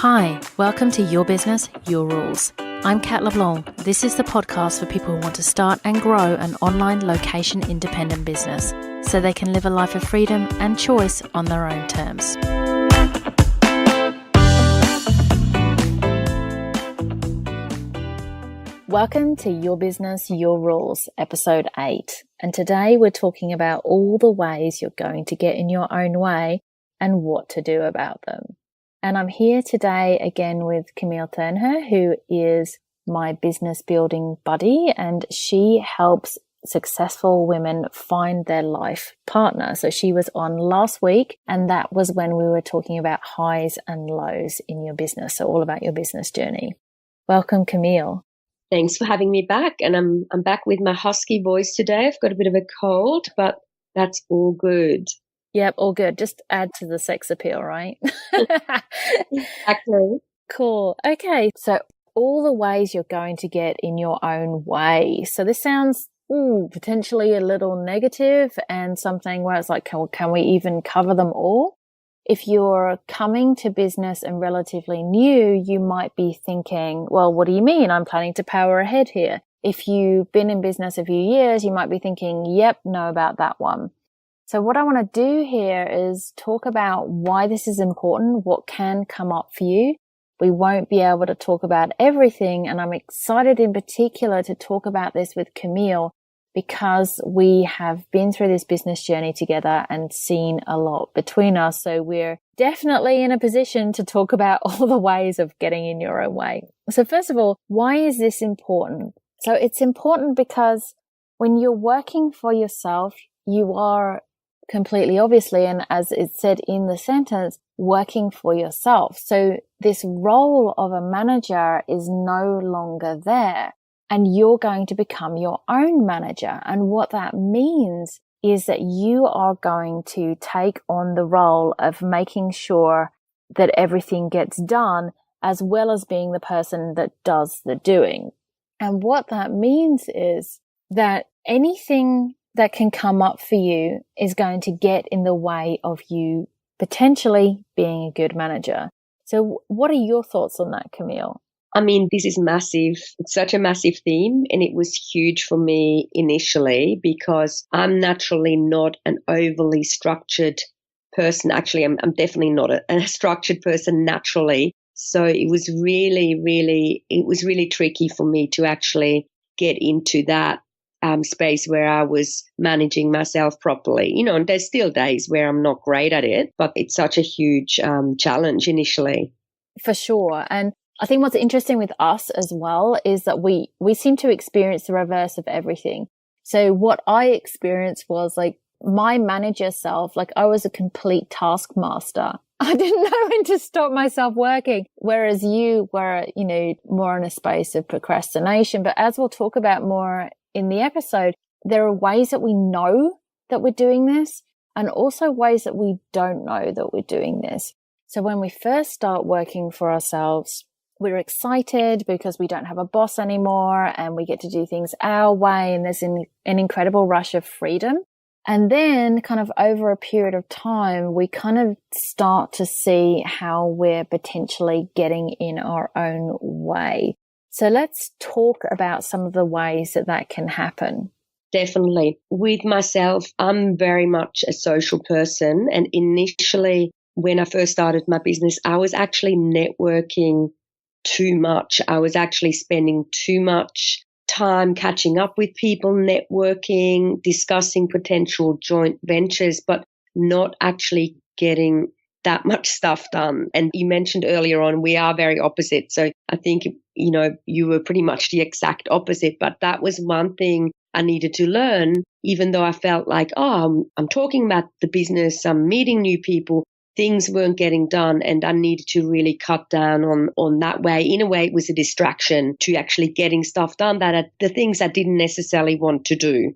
Hi, welcome to Your Business, Your Rules. I'm Kat LeBlanc. This is the podcast for people who want to start and grow an online location-independent business so they can live a life of freedom and choice on their own terms. Welcome to Your Business, Your Rules, episode 8. And today we're talking about all the ways you're going to get in your own way and what to do about them. And I'm here today again with Camille Thurnher, who is my business building buddy, and she helps successful women find their life partner. So she was on last week, and that was when we were talking about highs and lows in your business. So all about your business journey. Welcome, Camille. Thanks for having me back. And I'm back with my husky voice today. I've got a bit of a cold, but that's all good. Yep, all good. Just add to the sex appeal, right? Exactly. Cool. Okay, so all the ways you're going to get in your own way. So this sounds potentially a little negative and something where it's like, can we even cover them all? If you're coming to business and relatively new, you might be thinking, well, what do you mean? I'm planning to power ahead here. If you've been in business a few years, you might be thinking, yep, know about that one. So what I want to do here is talk about why this is important, what can come up for you. We won't be able to talk about everything, and I'm excited in particular to talk about this with Camille because we have been through this business journey together and seen a lot between us. So we're definitely in a position to talk about all the ways of getting in your own way. So first of all, why is this important? So it's important because when you're working for yourself, you are completely obviously, and as it said in the sentence, working for yourself. So this role of a manager is no longer there, and you're going to become your own manager. And what that means is that you are going to take on the role of making sure that everything gets done, as well as being the person that does the doing. And what that means is that anything that can come up for you is going to get in the way of you potentially being a good manager. So what are your thoughts on that, Camille? I mean, this is massive. It's such a massive theme, and it was huge for me initially because I'm naturally not an overly structured person. Actually, I'm definitely not a structured person naturally. So it was really tricky for me to actually get into that space where I was managing myself properly, and there's still days where I'm not great at it, but it's such a huge challenge initially. For sure. And I think what's interesting with us as well is that we seem to experience the reverse of everything. So what I experienced was like my manager self, like I was a complete taskmaster. I didn't know when to stop myself working. Whereas you were, more in a space of procrastination. But as we'll talk about more in the episode, there are ways that we know that we're doing this and also ways that we don't know that we're doing this. So when we first start working for ourselves, we're excited because we don't have a boss anymore and we get to do things our way, and there's an incredible rush of freedom. And then kind of over a period of time, we kind of start to see how we're potentially getting in our own way. So let's talk about some of the ways that can happen. Definitely. With myself, I'm very much a social person. And initially, when I first started my business, I was actually networking too much. I was actually spending too much time catching up with people, networking, discussing potential joint ventures, but not actually getting that much stuff done. And you mentioned earlier on, we are very opposite. So I think, you were pretty much the exact opposite, but that was one thing I needed to learn, even though I felt like, I'm talking about the business, I'm meeting new people, things weren't getting done, and I needed to really cut down on that way. In a way, it was a distraction to actually getting stuff done, the things I didn't necessarily want to do.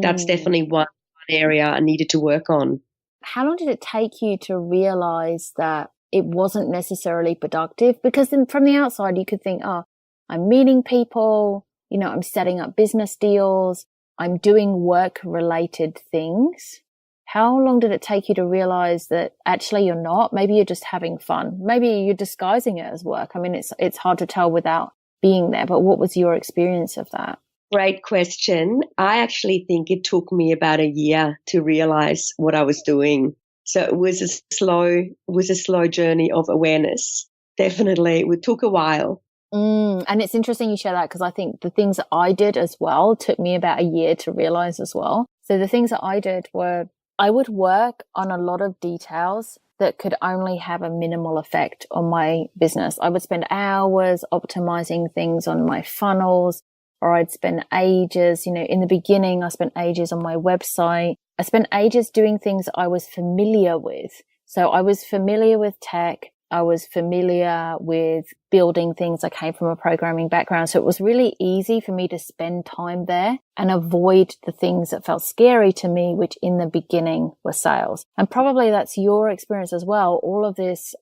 That's definitely one area I needed to work on. How long did it take you to realize that it wasn't necessarily productive? Because then from the outside, you could think, I'm meeting people, I'm setting up business deals, I'm doing work-related things. how long did it take you to realize that actually you're not? Maybe you're just having fun. Maybe you're disguising it as work. I mean, it's hard to tell without being there, but what was your experience of that? Great question. I actually think it took me about a year to realize what I was doing. So it was a slow journey of awareness. Definitely. It took a while. And it's interesting you share that, because I think the things that I did as well took me about a year to realize as well. So the things that I did were, I would work on a lot of details that could only have a minimal effect on my business. I would spend hours optimizing things on my funnels, or I'd spend ages, in the beginning, I spent ages on my website. I spent ages doing things I was familiar with. So I was familiar with tech. I was familiar with building things. I came from a programming background. So it was really easy for me to spend time there and avoid the things that felt scary to me, which in the beginning were sales. And probably that's your experience as well. All of this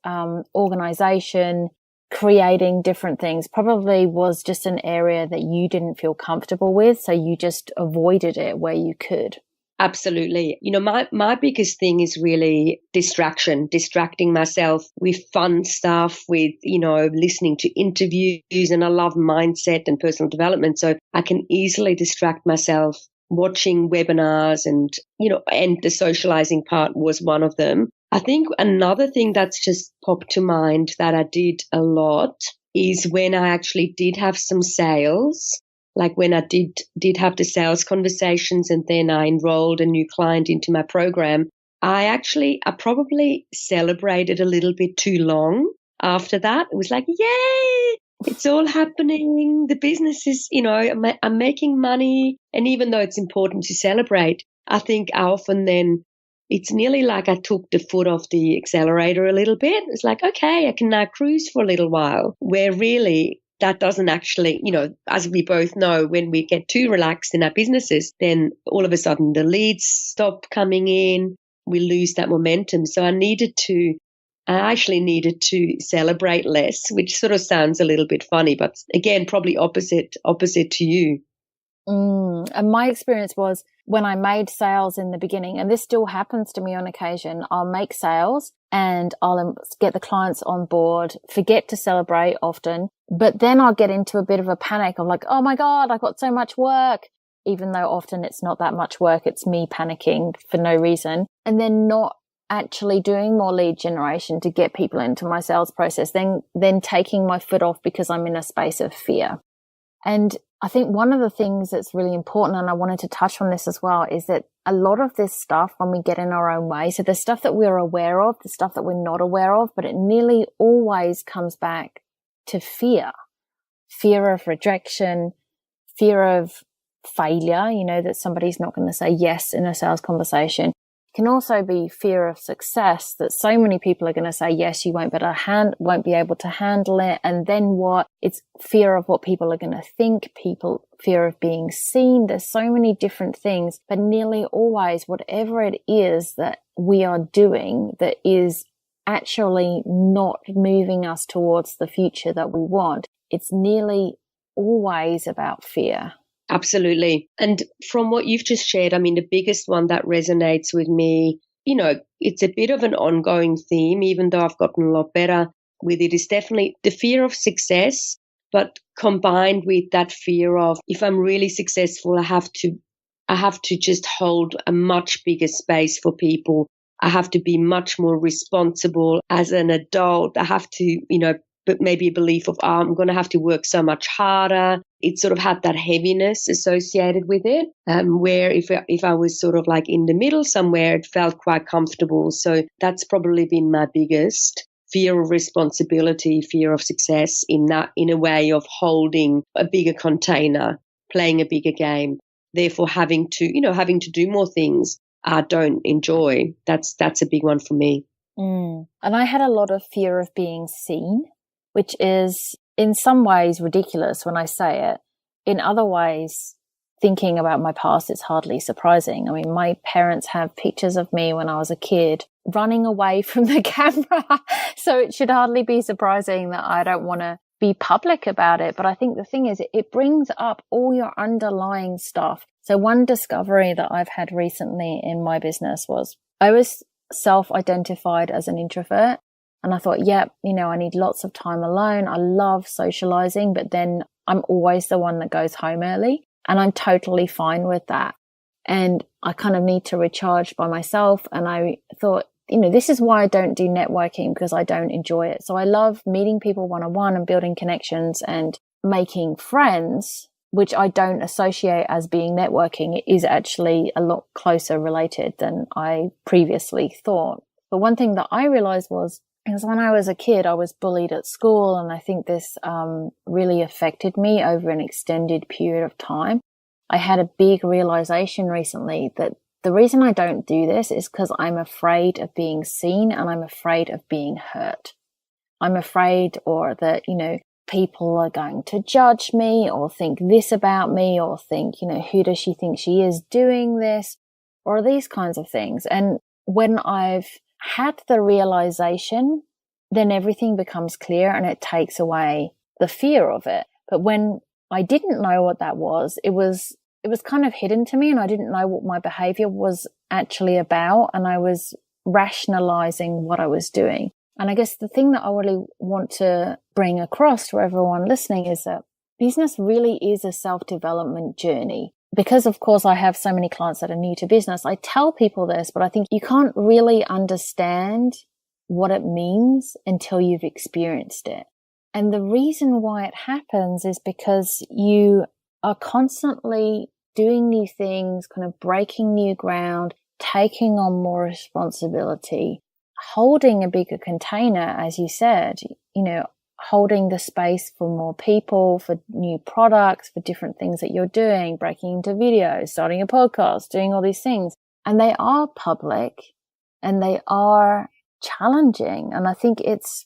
organization, creating different things probably was just an area that you didn't feel comfortable with. So you just avoided it where you could. Absolutely. My biggest thing is really distracting myself with fun stuff, with, listening to interviews, and I love mindset and personal development. So I can easily distract myself watching webinars and the socializing part was one of them. I think another thing that's just popped to mind that I did a lot is when I actually did have some sales. Like when I did have the sales conversations and then I enrolled a new client into my program, I probably celebrated a little bit too long after that. It was like, yay, it's all happening. The business is, I'm making money. And even though it's important to celebrate, I think often then it's nearly like I took the foot off the accelerator a little bit. It's like, okay, I can now cruise for a little while, where really that doesn't actually, as we both know, when we get too relaxed in our businesses, then all of a sudden the leads stop coming in, we lose that momentum. So I actually needed to celebrate less, which sort of sounds a little bit funny, but again, probably opposite to you. And my experience was when I made sales in the beginning, and this still happens to me on occasion, I'll make sales and I'll get the clients on board, forget to celebrate often, but then I'll get into a bit of a panic of like, oh my God, I've got so much work, even though often it's not that much work. It's me panicking for no reason, and then not actually doing more lead generation to get people into my sales process, then taking my foot off because I'm in a space of fear. And I think one of the things that's really important, and I wanted to touch on this as well, is that a lot of this stuff, when we get in our own way, so the stuff that we're aware of, the stuff that we're not aware of, but it nearly always comes back to fear of rejection, fear of failure, that somebody's not going to say yes in a sales conversation. It can also be fear of success, that so many people are going to say yes, you won't be able to handle it. And then what? It's fear of what people are going to think, fear of being seen. There's so many different things, but nearly always whatever it is that we are doing that is actually not moving us towards the future that we want, it's nearly always about fear. Absolutely. And from what you've just shared, I mean, the biggest one that resonates with me, it's a bit of an ongoing theme, even though I've gotten a lot better with it, is definitely the fear of success, but combined with that fear of, if I'm really successful, I have to just hold a much bigger space for people. I have to be much more responsible as an adult. I have to, but maybe a belief of, I'm going to have to work so much harder. It sort of had that heaviness associated with it, where if I was sort of like in the middle somewhere, it felt quite comfortable. So that's probably been my biggest fear of responsibility, fear of success in a way of holding a bigger container, playing a bigger game, therefore having to do more things I don't enjoy. That's a big one for me. And I had a lot of fear of being seen, which is in some ways ridiculous when I say it. In other ways, thinking about my past, it's hardly surprising. I mean, my parents have pictures of me when I was a kid running away from the camera. So it should hardly be surprising that I don't want to be public about it. But I think the thing is, it brings up all your underlying stuff. So one discovery that I've had recently in my business was I was self-identified as an introvert. And I thought, yeah, I need lots of time alone. I love socializing, but then I'm always the one that goes home early, and I'm totally fine with that. And I kind of need to recharge by myself. And I thought, this is why I don't do networking, because I don't enjoy it. So I love meeting people one-on-one and building connections and making friends, which I don't associate as being networking. It is actually a lot closer related than I previously thought. But one thing that I realized was, because when I was a kid, I was bullied at school, and I think this really affected me over an extended period of time. I had a big realization recently that the reason I don't do this is because I'm afraid of being seen, and I'm afraid of being hurt. I'm afraid that, people are going to judge me or think this about me, or think, who does she think she is doing this, or these kinds of things. And when I've had the realization, then everything becomes clear and it takes away the fear of it. But when I didn't know what that was, it was kind of hidden to me, and I didn't know what my behavior was actually about, and I was rationalizing what I was doing. And I guess the thing that I really want to bring across to everyone listening is that business really is a self-development journey. Because, of course, I have so many clients that are new to business, I tell people this, but I think you can't really understand what it means until you've experienced it. And the reason why it happens is because you are constantly doing new things, kind of breaking new ground, taking on more responsibility, holding a bigger container, as you said, holding the space for more people, for new products, for different things that you're doing, breaking into videos, starting a podcast, doing all these things. And they are public and they are challenging. And I think it's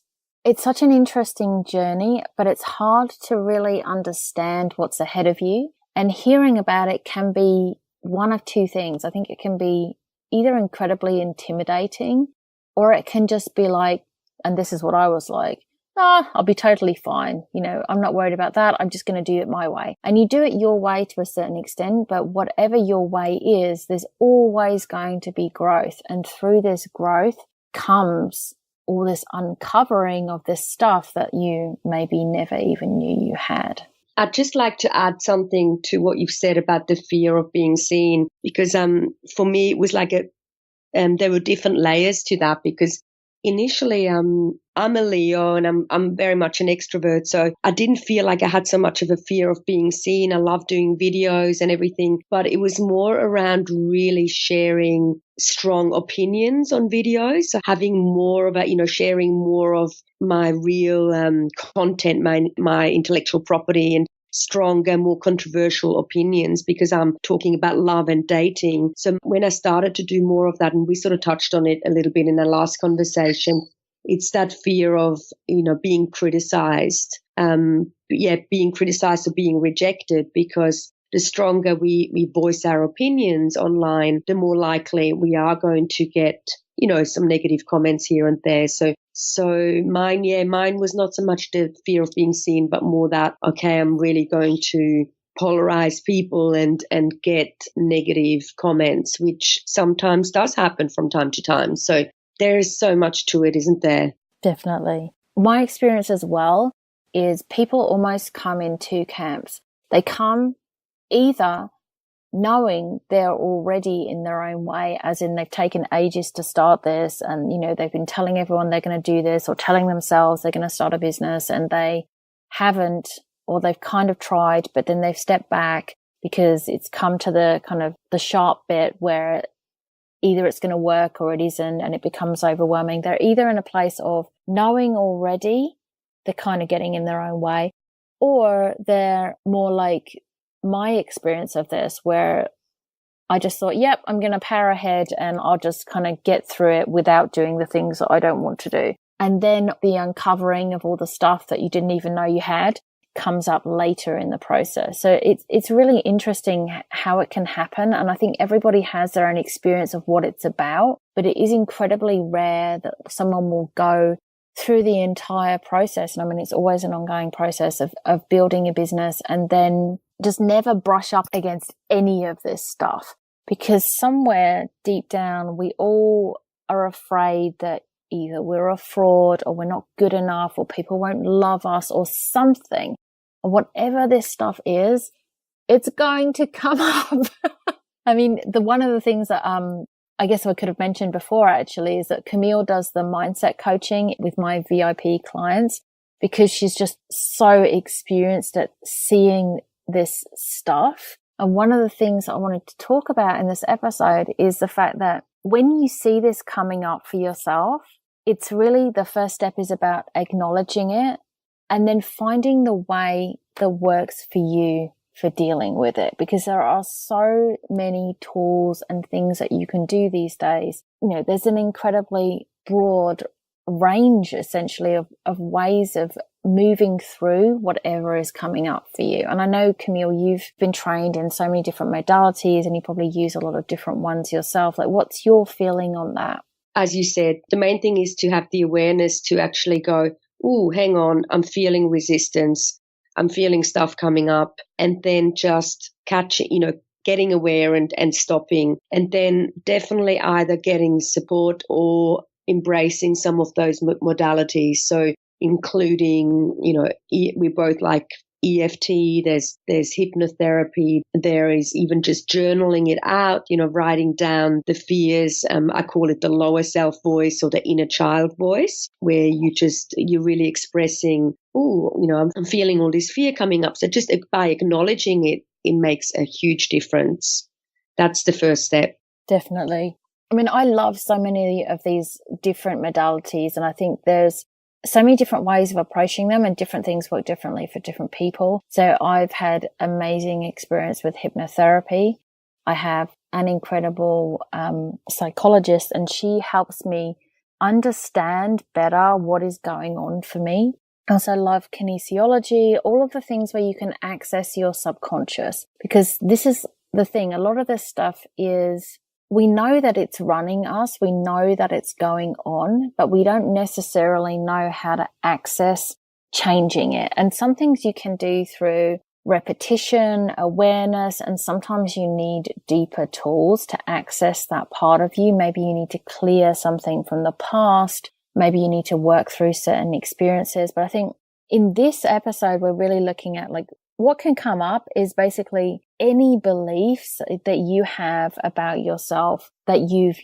such an interesting journey, but it's hard to really understand what's ahead of you. And hearing about it can be one of two things. I think it can be either incredibly intimidating, or it can just be like, and this is what I was like, I'll be totally fine. I'm not worried about that. I'm just going to do it my way. And you do it your way to a certain extent, but whatever your way is, there's always going to be growth. And through this growth comes all this uncovering of this stuff that you maybe never even knew you had. I'd just like to add something to what you've said about the fear of being seen, because for me, it was like there were different layers to that, because initially, I'm a Leo and I'm very much an extrovert. So I didn't feel like I had so much of a fear of being seen. I love doing videos and everything, but it was more around really sharing strong opinions on videos. So having more about, sharing more of my real content, my intellectual property, and stronger, more controversial opinions, because I'm talking about love and dating. So when I started to do more of that, and we sort of touched on it a little bit in our last conversation, it's that fear of, being criticized. Being criticized or being rejected, because the stronger we voice our opinions online, the more likely we are going to get, some negative comments here and there. So mine was not so much the fear of being seen, but more that, okay, I'm really going to polarize people and get negative comments, which sometimes does happen from time to time. So there is so much to it, isn't there? Definitely. My experience as well is people almost come in two camps. They come either knowing they're already in their own way, as in they've taken ages to start this, and they've been telling everyone they're going to do this, or telling themselves they're going to start a business, and they haven't, or they've kind of tried, but then they've stepped back because it's come to the kind of the sharp bit where either it's going to work or it isn't, and it becomes overwhelming. They're either in a place of knowing already they're kind of getting in their own way, or they're more like my experience of this, where I just thought, yep, I'm going to power ahead and I'll just kind of get through it without doing the things that I don't want to do. And then the uncovering of all the stuff that you didn't even know you had comes up later in the process. So it's really interesting how it can happen. And I think everybody has their own experience of what it's about, but it is incredibly rare that someone will go through the entire process. And I mean, it's always an ongoing process of building a business and then just never brush up against any of this stuff. because somewhere deep down, we all are afraid that either we're a fraud or we're not good enough or people won't love us or something. Or whatever this stuff is, it's going to come up. I mean, one of the things that I guess I could have mentioned before actually is that Camille does the mindset coaching with my VIP clients because she's just so experienced at seeing this stuff. And one of the things I wanted to talk about in this episode is the fact that when you see this coming up for yourself, it's really the first step is about acknowledging it and then finding the way that works for you for dealing with it, because there are so many tools and things that you can do these days. You know, there's an incredibly broad range essentially of ways of moving through whatever is coming up for you. And I know, Camille, you've been trained in so many different modalities and you probably use a lot of different ones yourself. Like, what's your feeling on that? As you said, the main thing is to have the awareness to actually go, ooh, hang on, I'm feeling resistance. I'm feeling stuff coming up, and then just getting aware and stopping, and then definitely either getting support or embracing some of those modalities. So including, we both like EFT, there's hypnotherapy, there is even just journaling it out, writing down the fears. I call it the lower self voice or the inner child voice, where you're really expressing, I'm feeling all this fear coming up. So just by acknowledging it, it makes a huge difference. That's the first step. Definitely. I mean, I love so many of these different modalities, and I think there's so many different ways of approaching them and different things work differently for different people. So I've had amazing experience with hypnotherapy. I have an incredible psychologist, and she helps me understand better what is going on for me. I also love kinesiology, all of the things where you can access your subconscious, because this is the thing. A lot of this stuff is, we know that it's running us, we know that it's going on, but we don't necessarily know how to access changing it. And some things you can do through repetition, awareness, and sometimes you need deeper tools to access that part of you. Maybe you need to clear something from the past. Maybe you need to work through certain experiences. But I think in this episode, we're really looking at what can come up is basically any beliefs that you have about yourself that you've,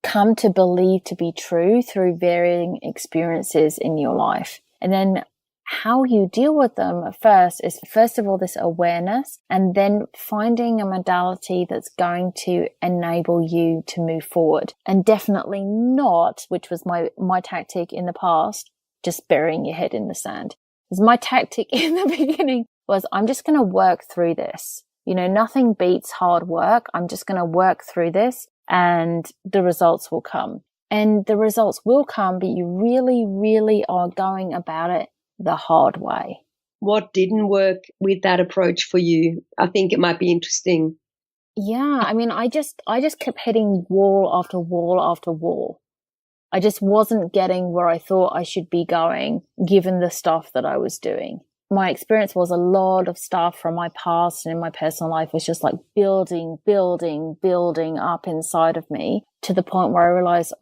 come to believe to be true through varying experiences in your life. And then how you deal with them first of all, this awareness, and then finding a modality that's going to enable you to move forward. And definitely not, which was my tactic in the past, just burying your head in the sand. Because my tactic in the beginning was, I'm just going to work through this. Nothing beats hard work. I'm just going to work through this and the results will come. And the results will come, but you really, really are going about it the hard way. What didn't work with that approach for you? I think it might be interesting. Yeah. I mean, I just kept hitting wall after wall after wall. I just wasn't getting where I thought I should be going, given the stuff that I was doing. My experience was a lot of stuff from my past and in my personal life was just building up inside of me to the point where I realized,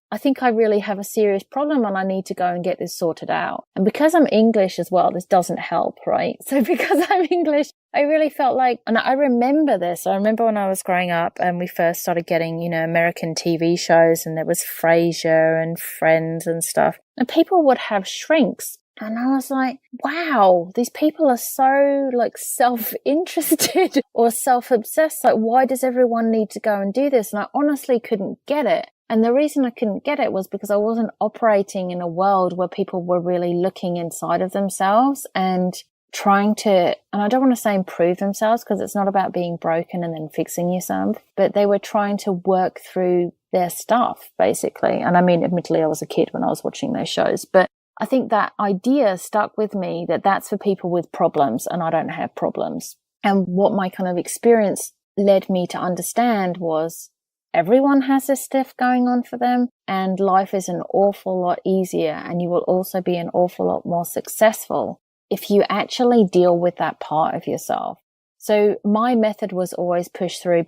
I think I really have a serious problem and I need to go and get this sorted out. And because I'm English as well, this doesn't help, right? So because I'm English, I really felt and I remember this. I remember when I was growing up and we first started getting, American TV shows, and there was Frasier and Friends and stuff. And people would have shrinks. And I was like, wow, these people are so self-interested or self-obsessed. Why does everyone need to go and do this? And I honestly couldn't get it. And the reason I couldn't get it was because I wasn't operating in a world where people were really looking inside of themselves and trying to, and I don't want to say improve themselves because it's not about being broken and then fixing yourself, but they were trying to work through their stuff, basically. And I mean, admittedly, I was a kid when I was watching those shows, but I think that idea stuck with me that that's for people with problems and I don't have problems. And what my kind of experience led me to understand was everyone has this stuff going on for them, and life is an awful lot easier, and you will also be an awful lot more successful if you actually deal with that part of yourself. So my method was always push through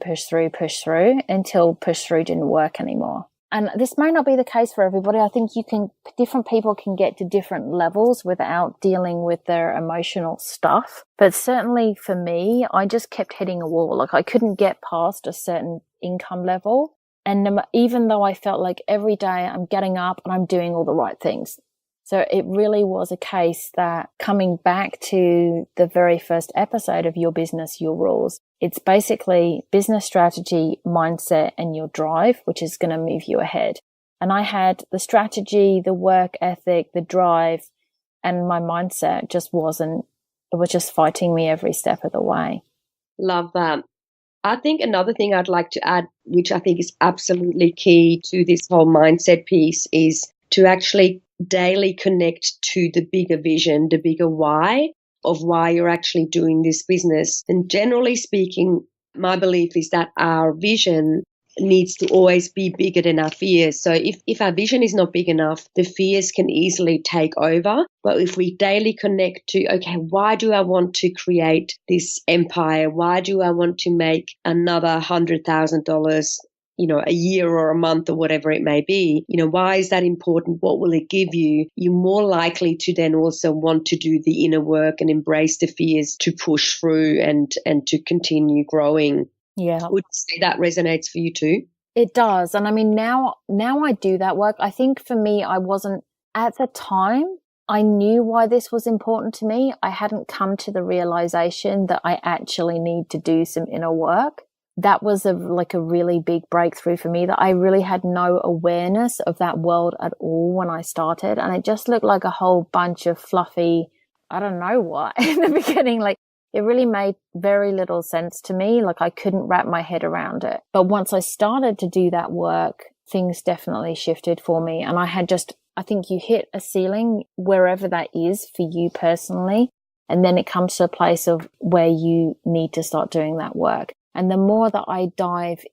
until push through didn't work anymore. And this may not be the case for everybody. I think different people can get to different levels without dealing with their emotional stuff. But certainly for me, I just kept hitting a wall. Like I couldn't get past a certain income level. And even though I felt like every day I'm getting up and I'm doing all the right things. So it really was a case that coming back to the very first episode of Your Business, Your Rules, it's basically business strategy, mindset, and your drive, which is going to move you ahead. And I had the strategy, the work ethic, the drive, and my mindset it was just fighting me every step of the way. Love that. I think another thing I'd like to add, which I think is absolutely key to this whole mindset piece, is to actually daily connect to the bigger vision, the bigger why of why you're actually doing this business. And generally speaking, my belief is that our vision needs to always be bigger than our fears. So if our vision is not big enough, the fears can easily take over. But if we daily connect to, okay, why do I want to create this empire? Why do I want to make another $100,000, a year or a month or whatever it may be? Why is that important? What will it give you? You're more likely to then also want to do the inner work and embrace the fears to push through and to continue growing. Yeah. Would you say that resonates for you too? It does. And I mean, now I do that work. I think for me, I wasn't at the time. I knew why this was important to me. I hadn't come to the realization that I actually need to do some inner work. That was a really big breakthrough for me, that I really had no awareness of that world at all when I started. And it just looked like a whole bunch of fluffy, I don't know what in the beginning, it really made very little sense to me. I couldn't wrap my head around it. But once I started to do that work, things definitely shifted for me. And I think you hit a ceiling wherever that is for you personally. And then it comes to a place of where you need to start doing that work. And the more that I dive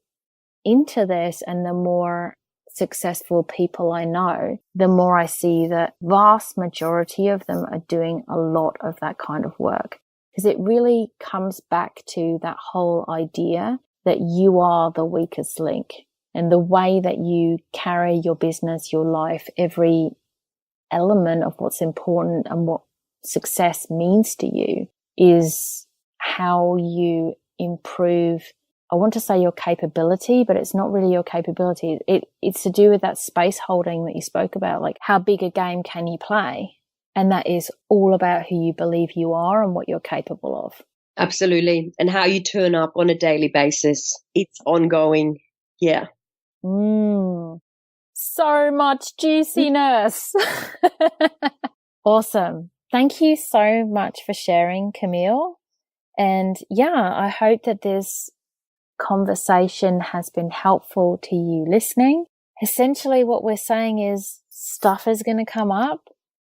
into this and the more successful people I know, the more I see that vast majority of them are doing a lot of that kind of work. Because it really comes back to that whole idea that you are the weakest link, and the way that you carry your business, your life, every element of what's important and what success means to you is how you improve. I want to say your capability, but it's not really your capability. It's to do with that space holding that you spoke about, how big a game can you play? And that is all about who you believe you are and what you're capable of. Absolutely. And how you turn up on a daily basis. It's ongoing. Yeah. So much juiciness. Awesome. Thank you so much for sharing, Camille. And yeah, I hope that this conversation has been helpful to you listening. Essentially, what we're saying is stuff is going to come up.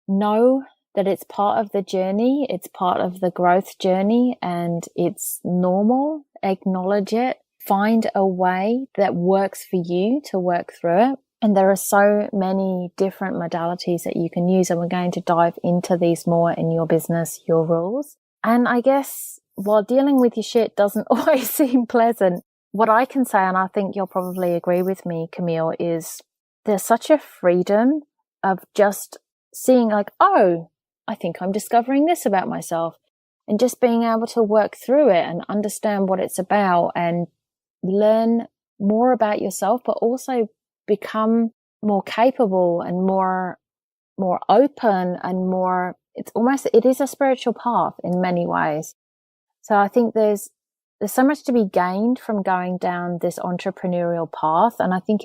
Know that it's part of the journey, it's part of the growth journey, and it's normal. Acknowledge it. Find a way that works for you to work through it. And there are so many different modalities that you can use, and we're going to dive into these more in Your Business, Your Rules. And I guess while dealing with your shit doesn't always seem pleasant, what I can say, and I think you'll probably agree with me, Camille, is there's such a freedom of just seeing oh, I think I'm discovering this about myself, and just being able to work through it and understand what it's about and learn more about yourself, but also become more capable and more open and more, it is a spiritual path in many ways. So I think there's so much to be gained from going down this entrepreneurial path. And I think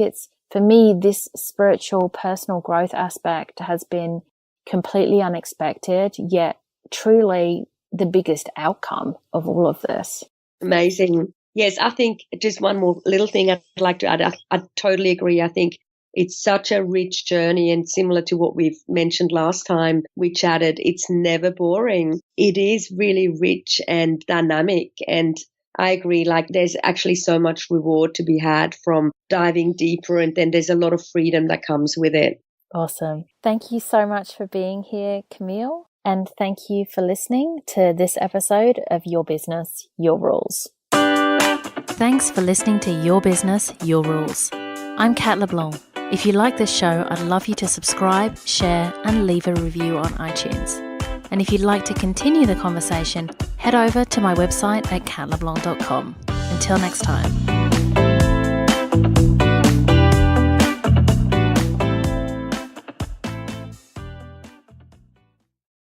for me, this spiritual personal growth aspect has been completely unexpected, yet truly the biggest outcome of all of this. Amazing. Yes, I think just one more little thing I'd like to add. I totally agree. I think it's such a rich journey, and similar to what we've mentioned last time we chatted, it's never boring. It is really rich and dynamic, and I agree, there's actually so much reward to be had from diving deeper, and then there's a lot of freedom that comes with it. Awesome. Thank you so much for being here, Camille. And thank you for listening to this episode of Your Business, Your Rules. Thanks for listening to Your Business, Your Rules. I'm Kat LeBlanc. If you like this show, I'd love you to subscribe, share, and leave a review on iTunes. And if you'd like to continue the conversation, head over to my website at katleblanc.com. Until next time.